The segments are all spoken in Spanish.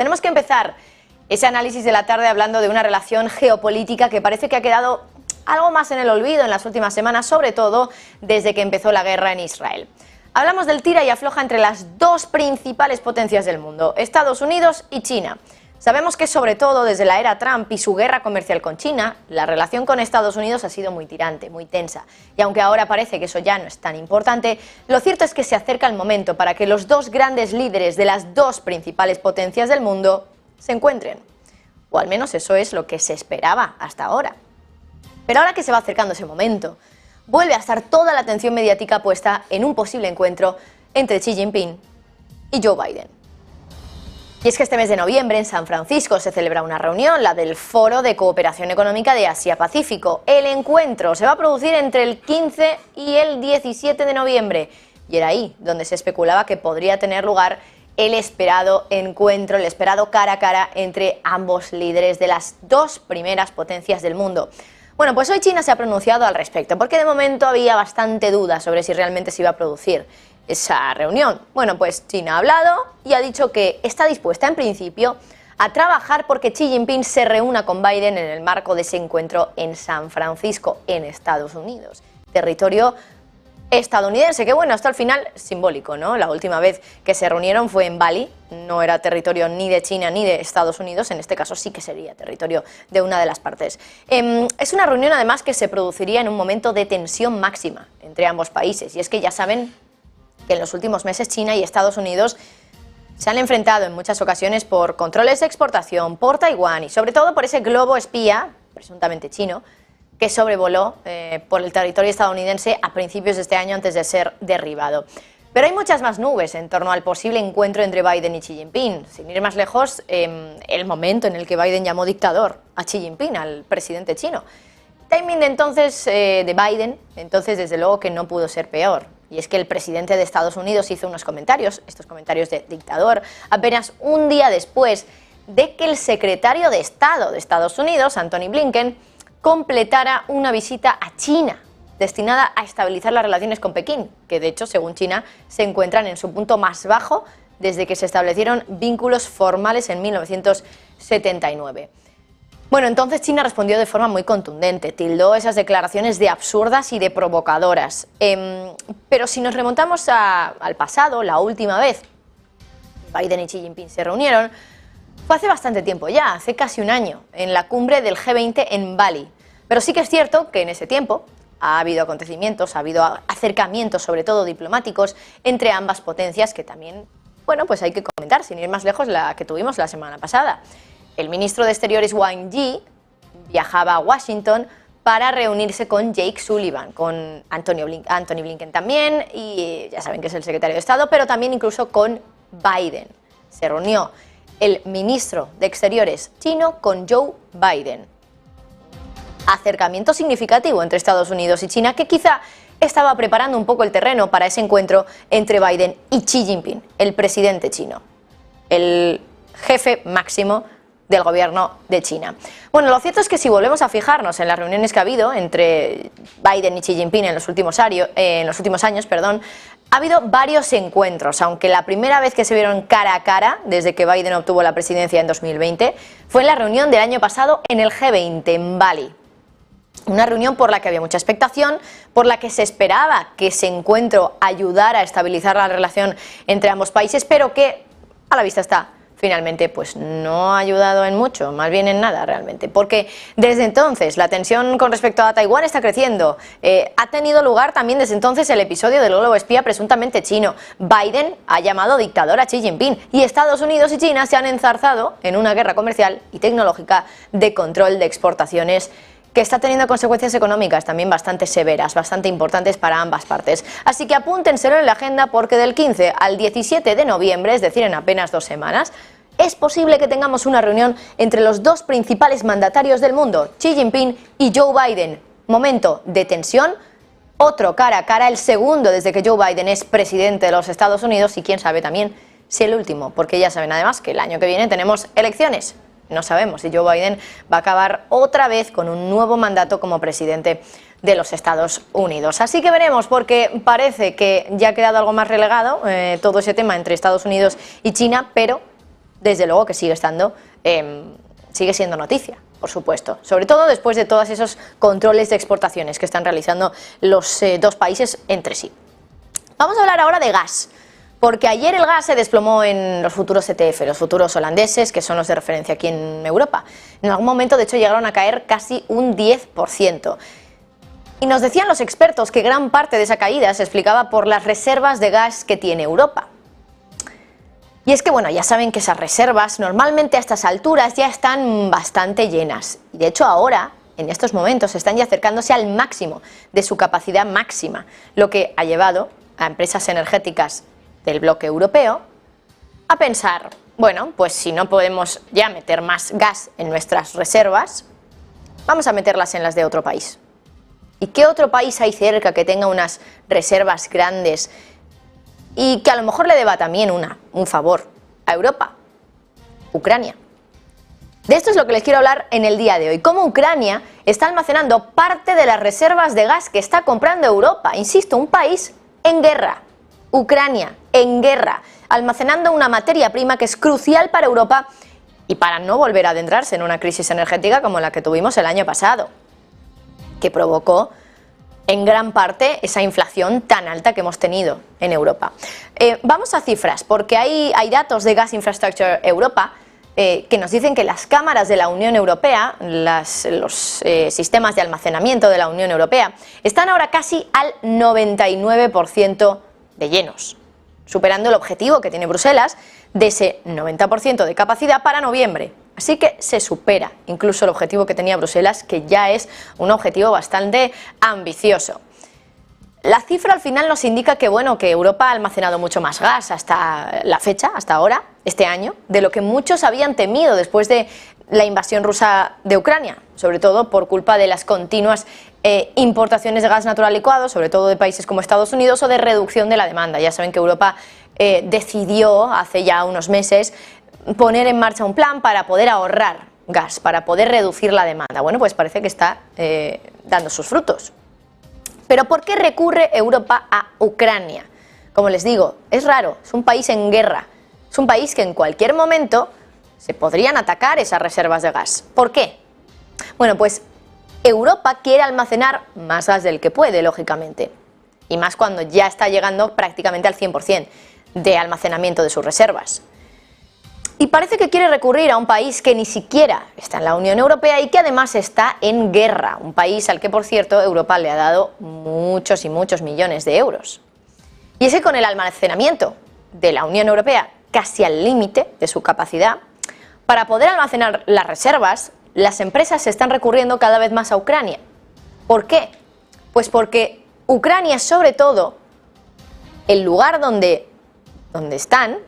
Tenemos que empezar ese análisis de la tarde hablando de una relación geopolítica que parece que ha quedado algo más en el olvido en las últimas semanas, sobre todo desde que empezó la guerra en Israel. Hablamos del tira y afloja entre las dos principales potencias del mundo, Estados Unidos y China. Sabemos que sobre todo desde la era Trump y su guerra comercial con China, la relación con Estados Unidos ha sido muy tirante, muy tensa. Y aunque ahora parece que eso ya no es tan importante, lo cierto es que se acerca el momento para que los dos grandes líderes de las dos principales potencias del mundo se encuentren. O al menos eso es lo que se esperaba hasta ahora. Pero ahora que se va acercando ese momento, vuelve a estar toda la atención mediática puesta en un posible encuentro entre Xi Jinping y Joe Biden. Y es que este mes de noviembre en San Francisco se celebra una reunión, la del Foro de Cooperación Económica de Asia-Pacífico. El encuentro se va a producir entre el 15 y el 17 de noviembre. Y era ahí donde se especulaba que podría tener lugar el esperado encuentro, el esperado cara a cara entre ambos líderes de las dos primeras potencias del mundo. Bueno, pues hoy China se ha pronunciado al respecto, porque de momento había bastante duda sobre si realmente se iba a producir esa reunión. Bueno, pues China ha hablado y ha dicho que está dispuesta en principio a trabajar porque Xi Jinping se reúna con Biden en el marco de ese encuentro en San Francisco, en Estados Unidos, territorio estadounidense, que bueno, hasta el final simbólico, ¿no? La última vez que se reunieron fue en Bali, no era territorio ni de China ni de Estados Unidos, en este caso sí que sería territorio de una de las partes. Es una reunión además que se produciría en un momento de tensión máxima entre ambos países, y es que ya saben que en los últimos meses China y Estados Unidos se han enfrentado en muchas ocasiones por controles de exportación, por Taiwán y sobre todo por ese globo espía, presuntamente chino, que sobrevoló por el territorio estadounidense a principios de este año antes de ser derribado. Pero hay muchas más nubes en torno al posible encuentro entre Biden y Xi Jinping. Sin ir más lejos, el momento en el que Biden llamó dictador a Xi Jinping, al presidente chino. Timing de Biden, entonces desde luego que no pudo ser peor. Y es que el presidente de Estados Unidos hizo unos comentarios, estos comentarios de dictador, apenas un día después de que el secretario de Estado de Estados Unidos, Antony Blinken, completara una visita a China, destinada a estabilizar las relaciones con Pekín, que de hecho, según China, se encuentran en su punto más bajo desde que se establecieron vínculos formales en 1979. Bueno, entonces China respondió de forma muy contundente, tildó esas declaraciones de absurdas y de provocadoras. Pero si nos remontamos al pasado, la última vez Biden y Xi Jinping se reunieron, fue hace bastante tiempo ya, hace casi un año, en la cumbre del G20 en Bali. Pero sí que es cierto que en ese tiempo ha habido acontecimientos, ha habido acercamientos, sobre todo diplomáticos, entre ambas potencias que también, bueno, pues hay que comentar, sin ir más lejos, la que tuvimos la semana pasada. El ministro de Exteriores Wang Yi viajaba a Washington para reunirse con Jake Sullivan, con Antony Blinken también, y ya saben que es el secretario de Estado, pero también incluso con Biden. Se reunió el ministro de Exteriores chino con Joe Biden. Acercamiento significativo entre Estados Unidos y China que quizá estaba preparando un poco el terreno para ese encuentro entre Biden y Xi Jinping, el presidente chino, el jefe máximo del gobierno de China. Bueno, lo cierto es que si volvemos a fijarnos en las reuniones que ha habido entre Biden y Xi Jinping en los últimos años, ha habido varios encuentros, aunque la primera vez que se vieron cara a cara, desde que Biden obtuvo la presidencia en 2020, fue en la reunión del año pasado en el G20, en Bali. Una reunión por la que había mucha expectación, por la que se esperaba que ese encuentro ayudara a estabilizar la relación entre ambos países, pero que, a la vista está, finalmente pues no ha ayudado en mucho, más bien en nada realmente, porque desde entonces la tensión con respecto a Taiwán está creciendo. Ha tenido lugar también desde entonces el episodio del globo espía presuntamente chino. Biden ha llamado dictador a Xi Jinping y Estados Unidos y China se han enzarzado en una guerra comercial y tecnológica de control de exportaciones que está teniendo consecuencias económicas también bastante severas, bastante importantes para ambas partes. Así que apúntenselo en la agenda porque del 15 al 17 de noviembre, es decir, en apenas 2 semanas, es posible que tengamos una reunión entre los dos principales mandatarios del mundo, Xi Jinping y Joe Biden. Momento de tensión, otro cara a cara, el segundo desde que Joe Biden es presidente de los Estados Unidos y quién sabe también si el último, porque ya saben además que el año que viene tenemos elecciones. No sabemos si Joe Biden va a acabar otra vez con un nuevo mandato como presidente de los Estados Unidos. Así que veremos, porque parece que ya ha quedado algo más relegado todo ese tema entre Estados Unidos y China, pero desde luego que sigue siendo noticia, por supuesto, sobre todo después de todos esos controles de exportaciones que están realizando los dos países entre sí. Vamos a hablar ahora de gas, porque ayer el gas se desplomó en los futuros ETF, los futuros holandeses, que son los de referencia aquí en Europa. En algún momento, de hecho, llegaron a caer casi un 10%. Y nos decían los expertos que gran parte de esa caída se explicaba por las reservas de gas que tiene Europa. Y es que, bueno, ya saben que esas reservas normalmente a estas alturas ya están bastante llenas. Y de hecho ahora, en estos momentos, están ya acercándose al máximo de su capacidad máxima, lo que ha llevado a empresas energéticas del bloque europeo a pensar, bueno, pues si no podemos ya meter más gas en nuestras reservas, vamos a meterlas en las de otro país. ¿Y qué otro país hay cerca que tenga unas reservas grandes y que a lo mejor le deba también un favor a Europa? Ucrania. De esto es lo que les quiero hablar en el día de hoy. Cómo Ucrania está almacenando parte de las reservas de gas que está comprando Europa. Insisto, un país en guerra. Ucrania, en guerra, almacenando una materia prima que es crucial para Europa y para no volver a adentrarse en una crisis energética como la que tuvimos el año pasado, que provocó en gran parte esa inflación tan alta que hemos tenido en Europa. Vamos a cifras, porque hay datos de Gas Infrastructure Europa que nos dicen que las cámaras de la Unión Europea, los sistemas de almacenamiento de la Unión Europea, están ahora casi al 99% de llenos, superando el objetivo que tiene Bruselas de ese 90% de capacidad para noviembre. Así que se supera incluso el objetivo que tenía Bruselas, que ya es un objetivo bastante ambicioso. La cifra al final nos indica que, bueno, que Europa ha almacenado mucho más gas hasta la fecha, hasta ahora, este año, de lo que muchos habían temido después de la invasión rusa de Ucrania, sobre todo por culpa de las continuas importaciones de gas natural licuado, sobre todo de países como Estados Unidos, o de reducción de la demanda. Ya saben que Europa decidió hace ya unos meses poner en marcha un plan para poder ahorrar gas, para poder reducir la demanda. Bueno, pues parece que está dando sus frutos. Pero ¿por qué recurre Europa a Ucrania? Como les digo, es raro, es un país en guerra, es un país que en cualquier momento se podrían atacar esas reservas de gas. ¿Por qué? Bueno, pues Europa quiere almacenar más gas del que puede, lógicamente, y más cuando ya está llegando prácticamente al 100% de almacenamiento de sus reservas. Y parece que quiere recurrir a un país que ni siquiera está en la Unión Europea y que además está en guerra. Un país al que, por cierto, Europa le ha dado muchos y muchos millones de euros. Y es que con el almacenamiento de la Unión Europea casi al límite de su capacidad, para poder almacenar las reservas, las empresas se están recurriendo cada vez más a Ucrania. ¿Por qué? Pues porque Ucrania es sobre todo el lugar donde están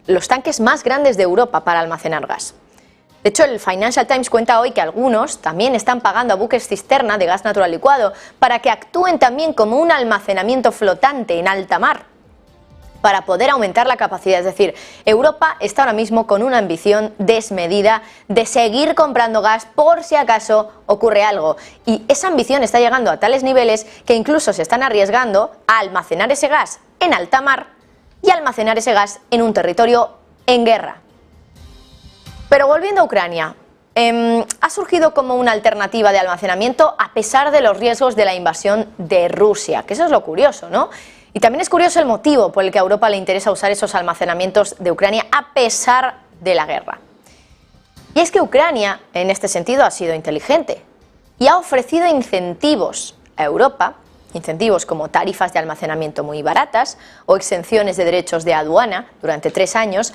los tanques más grandes de Europa para almacenar gas. De hecho, el Financial Times cuenta hoy que algunos también están pagando a buques cisterna de gas natural licuado para que actúen también como un almacenamiento flotante en alta mar, para poder aumentar la capacidad. Es decir, Europa está ahora mismo con una ambición desmedida de seguir comprando gas por si acaso ocurre algo. Y esa ambición está llegando a tales niveles que incluso se están arriesgando a almacenar ese gas en alta mar y almacenar ese gas en un territorio en guerra. Pero volviendo a Ucrania, ha surgido como una alternativa de almacenamiento a pesar de los riesgos de la invasión de Rusia, que eso es lo curioso, ¿no? Y también es curioso el motivo por el que a Europa le interesa usar esos almacenamientos de Ucrania a pesar de la guerra. Y es que Ucrania, en este sentido, ha sido inteligente y ha ofrecido incentivos a Europa, incentivos como tarifas de almacenamiento muy baratas o exenciones de derechos de aduana durante 3 años,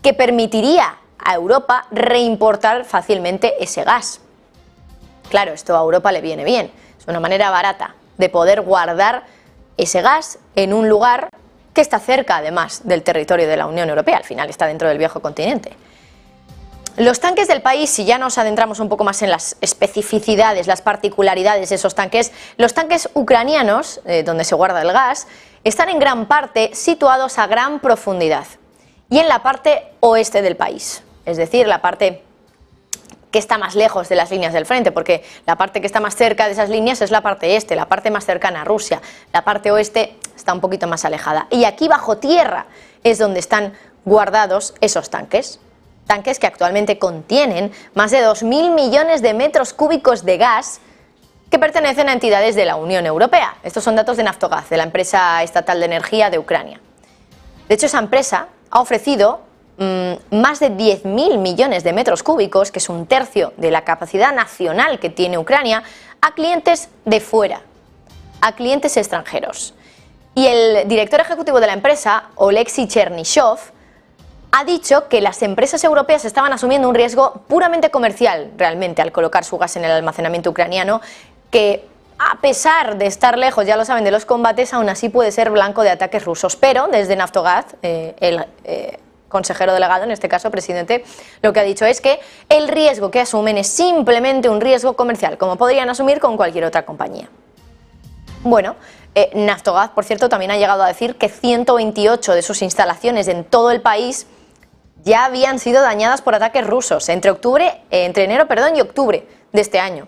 que permitiría a Europa reimportar fácilmente ese gas. Claro, esto a Europa le viene bien, es una manera barata de poder guardar ese gas en un lugar que está cerca además del territorio de la Unión Europea, al final está dentro del viejo continente. Los tanques del país, si ya nos adentramos un poco más en las especificidades, las particularidades de esos tanques, los tanques ucranianos, donde se guarda el gas, están en gran parte situados a gran profundidad y en la parte oeste del país, es decir, la parte que está más lejos de las líneas del frente, porque la parte que está más cerca de esas líneas es la parte este, la parte más cercana a Rusia, la parte oeste está un poquito más alejada. Y aquí bajo tierra es donde están guardados esos tanques. Tanques que actualmente contienen más de 2.000 millones de metros cúbicos de gas que pertenecen a entidades de la Unión Europea. Estos son datos de Naftogaz, de la empresa estatal de energía de Ucrania. De hecho, esa empresa ha ofrecido más de 10.000 millones de metros cúbicos, que es un tercio de la capacidad nacional que tiene Ucrania, a clientes de fuera, a clientes extranjeros. Y el director ejecutivo de la empresa, Oleksiy Chernyshov, ha dicho que las empresas europeas estaban asumiendo un riesgo puramente comercial realmente al colocar su gas en el almacenamiento ucraniano, que a pesar de estar lejos, ya lo saben, de los combates, aún así puede ser blanco de ataques rusos. Pero desde Naftogaz, el consejero delegado, en este caso presidente, lo que ha dicho es que el riesgo que asumen es simplemente un riesgo comercial, como podrían asumir con cualquier otra compañía. Bueno, Naftogaz, por cierto, también ha llegado a decir que 128 de sus instalaciones en todo el país ya habían sido dañadas por ataques rusos entre enero y octubre de este año.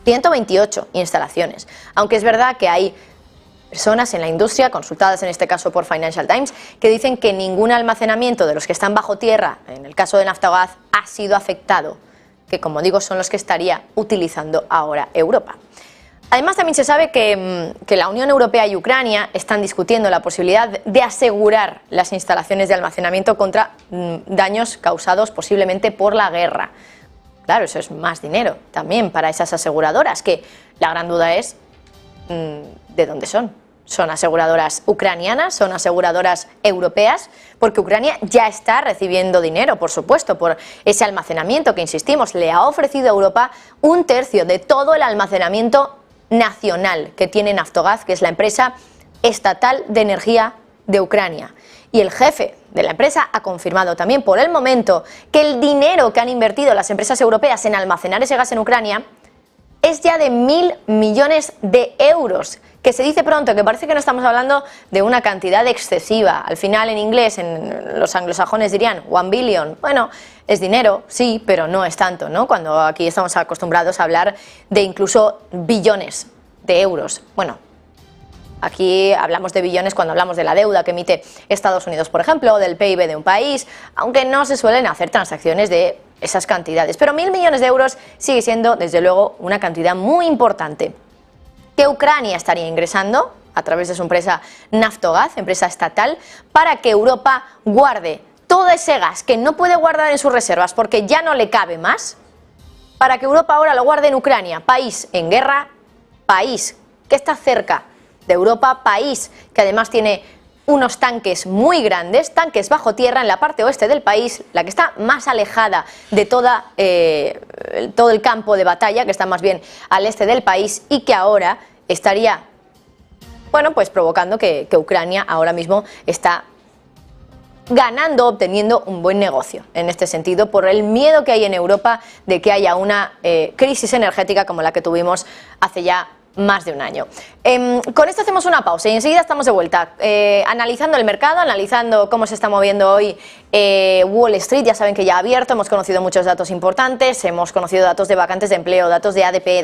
128 instalaciones, aunque es verdad que hay personas en la industria, consultadas en este caso por Financial Times, que dicen que ningún almacenamiento de los que están bajo tierra, en el caso de Naftogaz, ha sido afectado, que como digo son los que estaría utilizando ahora Europa. Además también se sabe que la Unión Europea y Ucrania están discutiendo la posibilidad de asegurar las instalaciones de almacenamiento contra daños causados posiblemente por la guerra. Claro, eso es más dinero también para esas aseguradoras, que la gran duda es ¿de dónde son? ¿Son aseguradoras ucranianas? ¿Son aseguradoras europeas? Porque Ucrania ya está recibiendo dinero, por supuesto, por ese almacenamiento que, insistimos, le ha ofrecido a Europa un tercio de todo el almacenamiento nacional que tiene Naftogaz, que es la empresa estatal de energía de Ucrania. Y el jefe de la empresa ha confirmado también por el momento que el dinero que han invertido las empresas europeas en almacenar ese gas en Ucrania es ya de 1.000 millones de euros, que se dice pronto, que parece que no estamos hablando de una cantidad excesiva. Al final, en inglés, en los anglosajones dirían 1 billion. Bueno, es dinero, sí, pero no es tanto, ¿no? Cuando aquí estamos acostumbrados a hablar de incluso billones de euros. Bueno, aquí hablamos de billones cuando hablamos de la deuda que emite Estados Unidos, por ejemplo, o del PIB de un país, aunque no se suelen hacer transacciones de esas cantidades. Pero 1.000 millones de euros sigue siendo, desde luego, una cantidad muy importante que Ucrania estaría ingresando a través de su empresa Naftogaz, empresa estatal, para que Europa guarde todo ese gas que no puede guardar en sus reservas porque ya no le cabe más, para que Europa ahora lo guarde en Ucrania, país en guerra, país que está cerca de Europa, país que además tiene unos tanques muy grandes, tanques bajo tierra en la parte oeste del país, la que está más alejada de todo el campo de batalla, que está más bien al este del país y que ahora estaría, bueno, pues provocando que Ucrania ahora mismo está ganando, obteniendo un buen negocio en este sentido, por el miedo que hay en Europa de que haya una crisis energética como la que tuvimos hace ya más de un año. Con esto hacemos una pausa y enseguida estamos de vuelta analizando el mercado, analizando cómo se está moviendo hoy Wall Street. Ya saben que ya ha abierto, hemos conocido muchos datos importantes, hemos conocido datos de vacantes de empleo, datos de ADP, datos